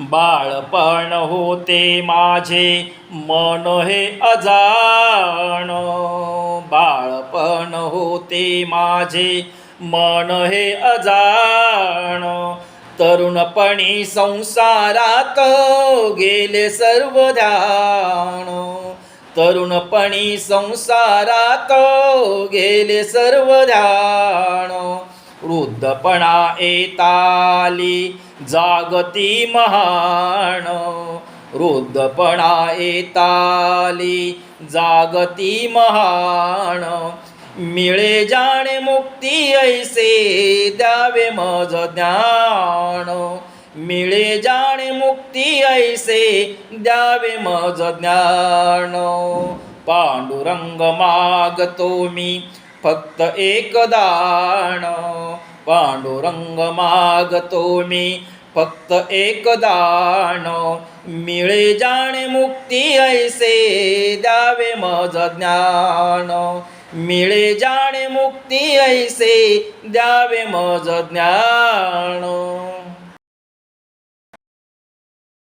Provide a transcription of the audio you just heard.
बाळपण होते माझे मन हे अजाण, बाळपण होते माझे मन हे अजाण, तरुणपणी संसारात गेले सर्व ध्यान, तरुणपणी संसारात गेले सर्व ध्यान, वृद्धपणा येताली जागती महान, वृद्धपणा येताली जागती महान, मिळे जाणे मुक्ती ऐसे द्यावे मज ज्ञान, मिळे जाणे मुक्ती ऐसे द्यावे मज ज्ञान, पांडुरंग मागतो मी फक्त एक दान, पांडुरंग मागतो मी फक्त एक दान, मिळे जाणे मुक्ती ऐसे द्यावे मज ज्ञान, मिळे जाणे मुक्ती ऐसे द्यावे मज ज्ञान.